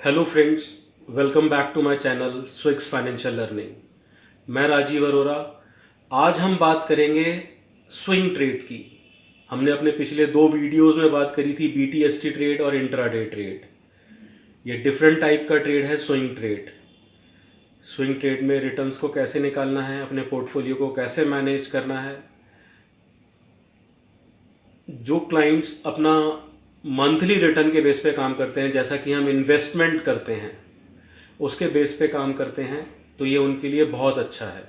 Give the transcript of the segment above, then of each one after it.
Hello friends, welcome back to my channel Swix financial learning. मैं राजीव अरोरा। आज हम बात करेंगे स्विंग ट्रेड की। हमने अपने पिछले दो वीडियोस में बात करी थी बीटीएसटी ट्रेड और इंट्राडे ट्रेड। ये डिफरेंट टाइप का ट्रेड है स्विंग ट्रेड। स्विंग ट्रेड में रिटर्न्स को कैसे निकालना है, अपने पोर्टफोलियो को कैसे मैनेज करना है। जो क्लाइंट्स अपना मंथली रिटर्न के बेस पे काम करते हैं, जैसा कि हम इन्वेस्टमेंट करते हैं उसके बेस पे काम करते हैं, तो ये उनके लिए बहुत अच्छा है।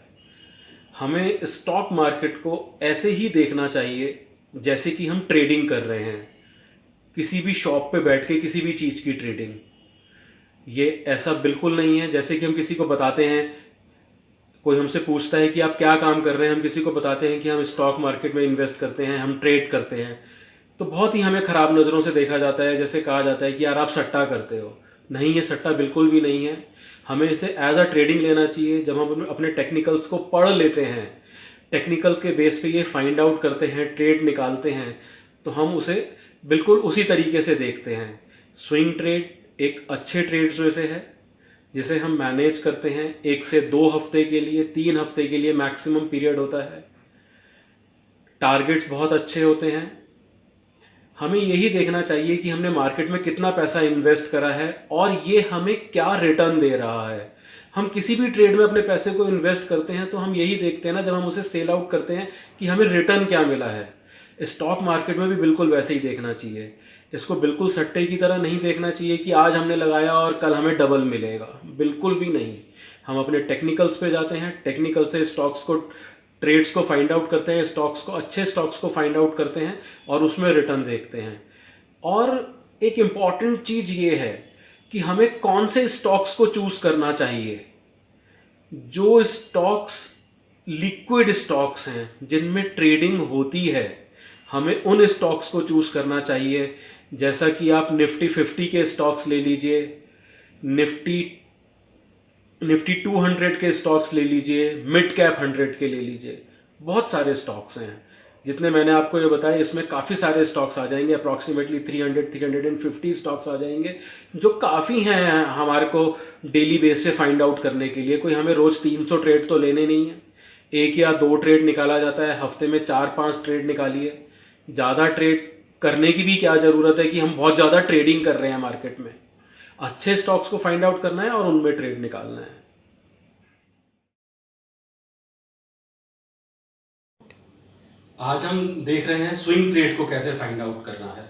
हमें स्टॉक मार्केट को ऐसे ही देखना चाहिए जैसे कि हम ट्रेडिंग कर रहे हैं, किसी भी शॉप पे बैठ के किसी भी चीज़ की ट्रेडिंग। ये ऐसा बिल्कुल नहीं है जैसे कि हम किसी को बताते हैं, कोई हमसे पूछता है कि आप क्या काम कर रहे हैं, हम किसी को बताते हैं कि हम स्टॉक मार्केट में इन्वेस्ट करते हैं, हम ट्रेड करते हैं, तो बहुत ही हमें ख़राब नज़रों से देखा जाता है। जैसे कहा जाता है कि यार आप सट्टा करते हो। नहीं, ये सट्टा बिल्कुल भी नहीं है। हमें इसे एज अ ट्रेडिंग लेना चाहिए। जब हम अपने टेक्निकल्स को पढ़ लेते हैं, टेक्निकल के बेस पे ये फाइंड आउट करते हैं, ट्रेड निकालते हैं, तो हम उसे बिल्कुल उसी तरीके से देखते हैं। स्विंग ट्रेड एक अच्छे ट्रेड्स में से है जिसे हम मैनेज करते हैं 1 से 2 हफ्ते के लिए, 3 हफ्ते के लिए मैक्सिमम पीरियड होता है। टारगेट्स बहुत अच्छे होते हैं। हमें यही देखना चाहिए कि हमने मार्केट में कितना पैसा इन्वेस्ट करा है और ये हमें क्या रिटर्न दे रहा है। हम किसी भी ट्रेड में अपने पैसे को इन्वेस्ट करते हैं तो हम यही देखते हैं ना, जब हम उसे सेल आउट करते हैं, कि हमें रिटर्न क्या मिला है। स्टॉक मार्केट में भी बिल्कुल वैसे ही देखना चाहिए। इसको बिल्कुल सट्टे की तरह नहीं देखना चाहिए कि आज हमने लगाया और कल हमें डबल मिलेगा, बिल्कुल भी नहीं। हम अपने टेक्निकल्स पे जाते हैं, टेक्निकल से स्टॉक्स को, ट्रेड्स को फाइंड आउट करते हैं, स्टॉक्स को, अच्छे स्टॉक्स को फाइंड आउट करते हैं और उसमें रिटर्न देखते हैं। और एक इम्पॉर्टेंट चीज़ ये है कि हमें कौन से स्टॉक्स को चूज़ करना चाहिए। जो स्टॉक्स लिक्विड स्टॉक्स हैं, जिनमें ट्रेडिंग होती है, हमें उन स्टॉक्स को चूज़ करना चाहिए। जैसा कि आप निफ्टी 50 के स्टॉक्स ले लीजिए, निफ्टी निफ्टी 200 के स्टॉक्स ले लीजिए, मिड कैप 100 के ले लीजिए। बहुत सारे स्टॉक्स हैं। जितने मैंने आपको ये बताया, इसमें काफ़ी सारे स्टॉक्स आ जाएंगे, अप्रॉक्सीमेटली 350 स्टॉक्स आ जाएंगे, जो काफ़ी हैं हमारे को डेली बेस पे फाइंड आउट करने के लिए। कोई हमें रोज़ 300 ट्रेड तो लेने नहीं है। 1 या 2 ट्रेड निकाला जाता है, हफ्ते में 4-5 ट्रेड निकालिए। ज़्यादा ट्रेड करने की भी क्या ज़रूरत है कि हम बहुत ज़्यादा ट्रेडिंग कर रहे हैं मार्केट में। अच्छे स्टॉक्स को फाइंड आउट करना है और उनमें ट्रेड निकालना है। आज हम देख रहे हैं स्विंग ट्रेड को कैसे फाइंड आउट करना है।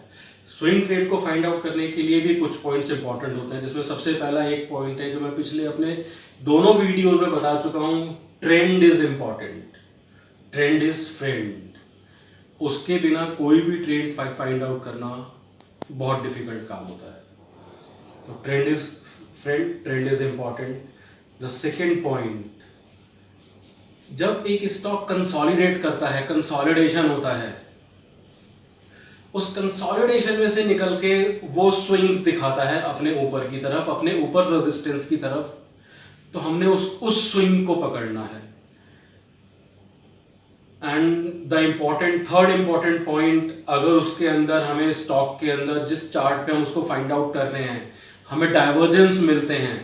स्विंग ट्रेड को फाइंड आउट करने के लिए भी कुछ पॉइंट्स इंपॉर्टेंट होते हैं, जिसमें सबसे पहला एक पॉइंट है जो मैं पिछले अपने दोनों वीडियोज में बता चुका हूं। Trend is important, trend is friend. उसके बिना कोई भी ट्रेड फाइंड आउट करना बहुत डिफिकल्ट काम होता है। तो trend is friend, trend is important. The second point, जब एक स्टॉक कंसोलिडेट करता है, कंसोलिडेशन होता है, उस कंसोलिडेशन में से निकल के वो स्विंग्स दिखाता है अपने ऊपर की तरफ, अपने ऊपर रेजिस्टेंस की तरफ, तो हमने उस स्विंग को पकड़ना है। And the third important point, अगर उसके अंदर हमें स्टॉक के अंदर जिस चार्ट पे हम उसको फाइंड आउट कर रहे हैं, हमें डाइवर्जेंस मिलते हैं,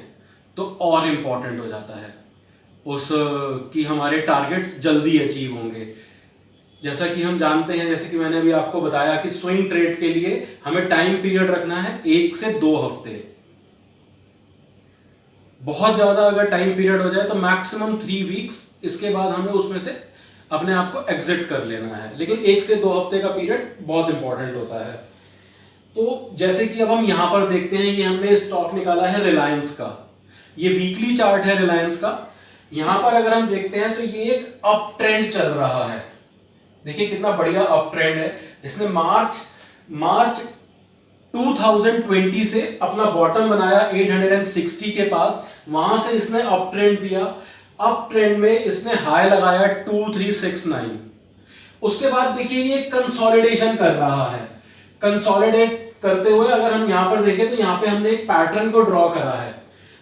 तो और इंपॉर्टेंट हो जाता है उस कि हमारे टारगेट्स जल्दी अचीव होंगे। जैसा कि हम जानते हैं, जैसे कि मैंने अभी आपको बताया कि स्विंग ट्रेड के लिए हमें टाइम पीरियड रखना है 1 से 2 हफ्ते। बहुत ज्यादा अगर टाइम पीरियड हो जाए तो मैक्सिमम 3 वीक्स, इसके बाद हमें उसमें से अपने आप को एग्जिट कर लेना है। लेकिन 1 से 2 हफ्ते का पीरियड बहुत इंपॉर्टेंट होता है। तो जैसे कि अब हम यहां पर देखते हैं, ये हमने स्टॉक निकाला है रिलायंस का। ये वीकली चार्ट है रिलायंस का। यहां पर अगर हम देखते हैं तो ये एक अप ट्रेंड चल रहा है। देखिए कितना बढ़िया अप ट्रेंड है। इसने मार्च 2020 से अपना बॉटम बनाया 860 के पास, वहां से इसने अप ट्रेंड दिया। अप ट्रेंड में इसने हाई लगाया 2369। उसके बाद देखिए ये कंसोलिडेशन कर रहा है। कंसोलिडेट करते हुए अगर हम यहां पर देखें तो यहां पे हमने एक पैटर्न को ड्रॉ करा है,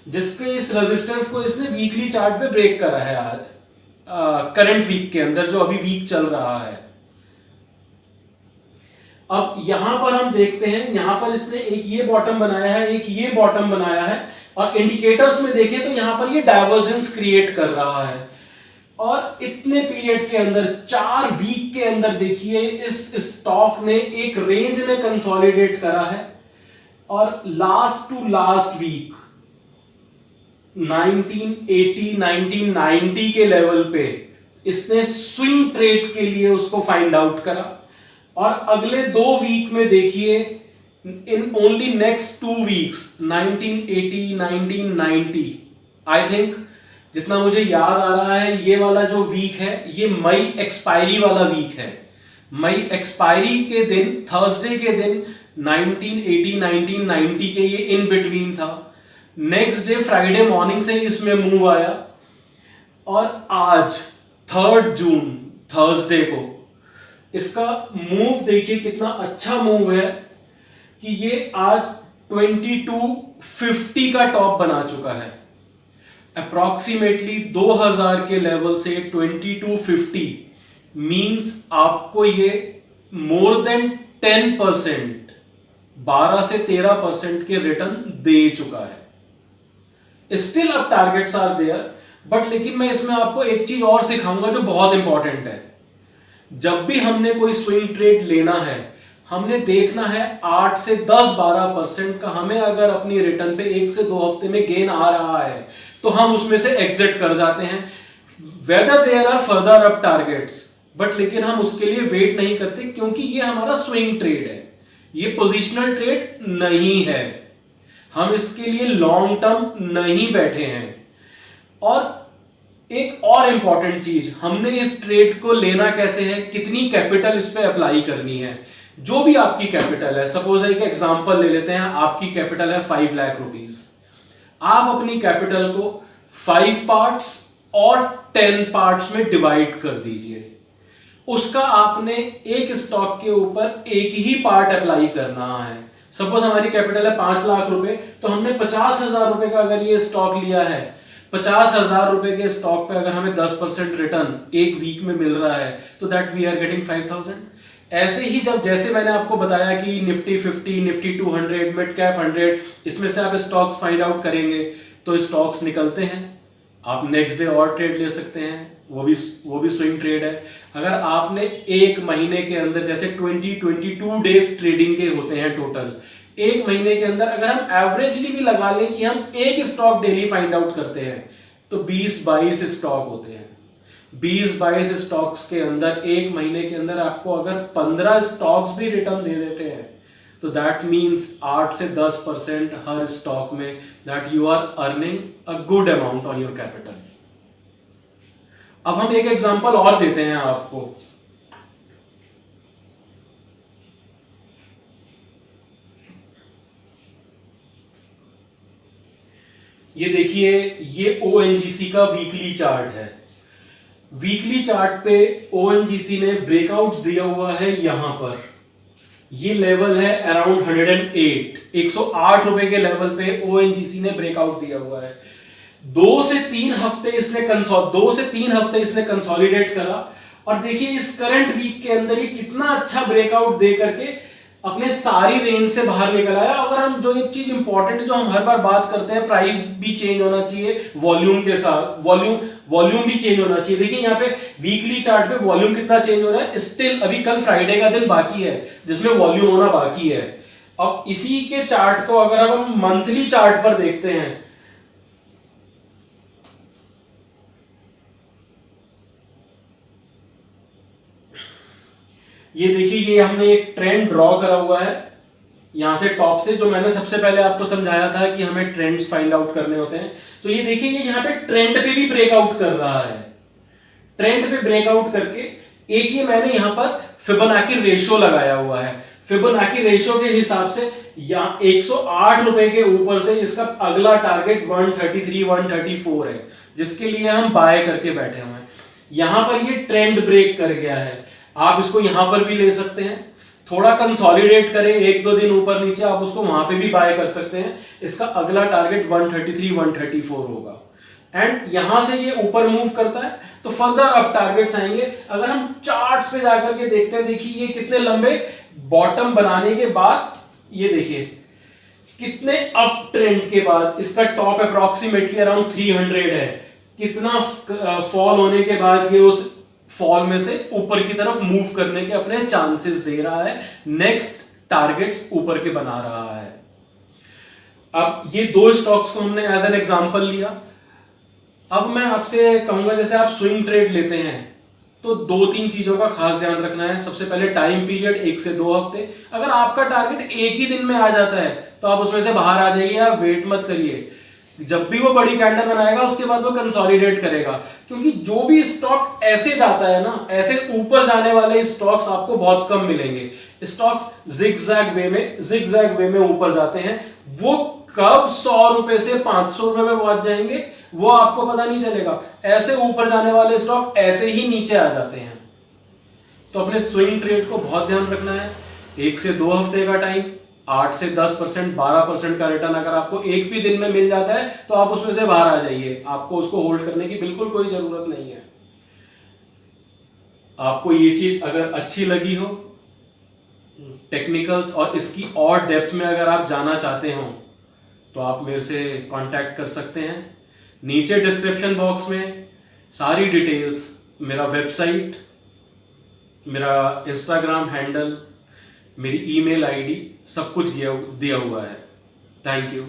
जिसके इस रेजिस्टेंस को इसने वीकली चार्ट पे ब्रेक करा है आज करंट वीक के अंदर, जो अभी वीक चल रहा है। अब यहां पर हम देखते हैं, यहां पर इसने एक ये बॉटम बनाया है, एक ये बॉटम बनाया है, और इंडिकेटर्स में देखें तो यहां पर ये डाइवर्जेंस क्रिएट कर रहा है। और इतने पीरियड के अंदर 4 वीक के अंदर देखिए इस स्टॉक ने एक रेंज में कंसोलिडेट करा है, और लास्ट टू लास्ट वीक 1980 1990 के लेवल पे इसने स्विंग ट्रेड के लिए उसको फाइंड आउट करा, और अगले 2 वीक में देखिए in only next 2 weeks 1980 1990 I think, जितना मुझे याद आ रहा है ये वाला जो वीक है ये मई एक्सपायरी वाला वीक है। मई एक्सपायरी के दिन, थर्सडे के दिन 1980 1990 के ये इन बिटवीन था। नेक्स्ट डे फ्राइडे मॉर्निंग से इसमें मूव आया, और आज 3 जून थर्सडे को इसका मूव देखिए कितना अच्छा मूव है कि ये आज 2250 का टॉप बना चुका है। अप्रॉक्सीमेटली 2000 के लेवल से 2250 मींस आपको ये मोर देन 10%, 12 से 13% के रिटर्न दे चुका है। स्टिल अब टारगेट्स आर देयर, बट लेकिन मैं इसमें आपको एक चीज और सिखाऊंगा जो बहुत इंपॉर्टेंट है। जब भी हमने कोई स्विंग ट्रेड लेना है, हमने देखना है 8 से 10-12% का हमें अगर अपनी रिटर्न पे 1 से 2 हफ्ते में गेन आ रहा है तो हम उसमें से एग्जिट कर जाते हैं, whether there are further up targets, but लेकिन हम उसके लिए वेट नहीं करते क्योंकि ये हमारा स्विंग ट्रेड है, ये पोजिशनल ट्रेड नहीं है, हम इसके लिए लॉन्ग टर्म नहीं बैठे हैं। और एक और इंपॉर्टेंट चीज, हमने इस ट्रेड को लेना कैसे है, कितनी कैपिटल इस पे अप्लाई करनी है। जो भी आपकी कैपिटल है, सपोज एक एग्जांपल ले लेते हैं, आपकी कैपिटल है 5 लाख रुपीस, आप अपनी कैपिटल को 5 पार्ट्स और 10 पार्ट्स में डिवाइड कर दीजिए। उसका आपने एक स्टॉक के ऊपर एक ही पार्ट अप्लाई करना है। सपोज हमारी कैपिटल है 5 लाख रुपए, तो हमने 50,000 रुपए का अगर ये स्टॉक लिया है, 50,000 रुपए के स्टॉक पे अगर हमें 10% रिटर्न एक वीक में मिल रहा है तो दैट वी आर गेटिंग 5,000। ऐसे ही जब जैसे मैंने आपको बताया कि निफ्टी 50, निफ्टी 200, मिड कैप 100, इसमें से आप स्टॉक्स फाइंड आउट करेंगे तो स्टॉक्स निकलते हैं, आप नेक्स्ट डे और ट्रेड ले सकते हैं, वो भी स्विंग ट्रेड है। अगर आपने एक महीने के अंदर, जैसे 22 डेज ट्रेडिंग के होते हैं टोटल, एक महीने के अंदर अगर हम एवरेजली भी लगा लें कि हम एक स्टॉक डेली फाइंड आउट करते हैं तो 20-22 स्टॉक होते हैं। 20-22 स्टॉक्स के अंदर एक महीने के अंदर आपको अगर 15 स्टॉक्स भी रिटर्न दे देते हैं तो दैट मीन्स 8 से 10% हर स्टॉक में, that you are earning a good amount on your capital. अब हम एक एग्जांपल और देते हैं आपको। ये देखिए, ये ओएनजीसी का वीकली चार्ट है। वीकली चार्ट पे ओएनजीसी ने ब्रेकआउट्स दिया हुआ है यहां पर, ये लेवल है अराउंड 108 रुपए के लेवल पे ओएनजीसी ने ब्रेकआउट दिया हुआ है। 2 से 3 हफ्ते इसने कंसोलिडेट करा, और देखिए इस करंट वीक के अंदर ये कितना अच्छा ब्रेकआउट दे करके अपने सारी रेंज से बाहर निकल आया। अगर हम जो एक चीज इंपॉर्टेंट जो हम हर बार बात करते हैं, प्राइस भी चेंज होना चाहिए वॉल्यूम के साथ, वॉल्यूम भी चेंज होना चाहिए। देखिए यहाँ पे वीकली चार्ट पे वॉल्यूम कितना चेंज हो रहा है, स्टिल अभी कल फ्राइडे का दिन बाकी है जिसमें वॉल्यूम होना बाकी है। अब इसी के चार्ट को अगर हम मंथली चार्ट पर देखते हैं, ये देखिए, ये हमने एक ट्रेंड ड्रॉ करा हुआ है यहां से टॉप से, जो मैंने सबसे पहले आपको समझाया था कि हमें ट्रेंड्स फाइंड आउट करने होते हैं। तो ये देखिए, ये यहां पे ट्रेंड पे भी ब्रेकआउट कर रहा है। ट्रेंड पे ब्रेकआउट करके एक ये मैंने यहां पर फिबोनाची रेशियो लगाया हुआ है। फिबोनाची रेशियो के हिसाब से यहां 108 रुपए के ऊपर से इसका अगला टारगेट 133 134 है, जिसके लिए हम बाय करके बैठे हुए हैं। यहां पर ये ट्रेंड ब्रेक कर गया है, आप इसको यहां पर भी ले सकते हैं, थोड़ा कंसोलिडेट करें 1-2 दिन ऊपर नीचे, आप उसको वहां पे भी बाय कर सकते हैं। इसका अगला टारगेट 133 134 होगा। एंड यहां से ये ऊपर मूव करता है तो फर्दर अप टारगेट्स आएंगे। अगर हम चार्ट्स पे जाकर के देखते हैं, देखिए ये कितने लंबे बॉटम बनाने के बाद, ये देखिए कितने अप ट्रेंड के बाद इसका टॉप अप्रोक्सीमेटली अराउंड 300 है, कितना फॉल होने के बाद ये उस फॉल में से ऊपर की तरफ मूव करने के अपने चांसेस दे रहा है, नेक्स्ट टारगेट्स ऊपर के बना रहा है। अब ये दो स्टॉक्स को हमने एज एन एग्जांपल लिया। अब मैं आपसे कहूंगा, जैसे आप स्विंग ट्रेड लेते हैं तो दो तीन चीजों का खास ध्यान रखना है। सबसे पहले टाइम पीरियड 1 से 2 हफ्ते। अगर आपका टारगेट एक ही दिन में आ जाता है तो आप उसमें से बाहर आ जाइए, आप वेट मत करिए। जब भी वो बड़ी कैंडल बनाएगा उसके बाद वो कंसोलिडेट करेगा, क्योंकि जो भी स्टॉक ऐसे जाता है ना, ऐसे ऊपर जाने वाले स्टॉक्स आपको बहुत कम मिलेंगे। स्टॉक्स जिगजैग वे में ऊपर जाते हैं, वो कब 100 रुपए से 500 रुपए में पहुंच जाएंगे वो आपको पता नहीं चलेगा। ऐसे ऊपर जाने वाले स्टॉक ऐसे ही नीचे आ जाते हैं। तो अपने स्विंग ट्रेड को बहुत ध्यान रखना है। 1 से 2 हफ्ते का टाइम, 8 से 10%, 12% का रिटर्न अगर आपको एक भी दिन में मिल जाता है तो आप उसमें से बाहर आ जाइए। आपको उसको होल्ड करने की बिल्कुल कोई जरूरत नहीं है। आपको ये चीज अगर अच्छी लगी हो, टेक्निकल्स और इसकी और डेप्थ में अगर आप जाना चाहते हो तो आप मेरे से कांटेक्ट कर सकते हैं। नीचे डिस्क्रिप्शन बॉक्स में सारी डिटेल्स, मेरा वेबसाइट, मेरा इंस्टाग्राम हैंडल, मेरी ईमेल आईडी, सब कुछ दिया हुआ है। Thank you.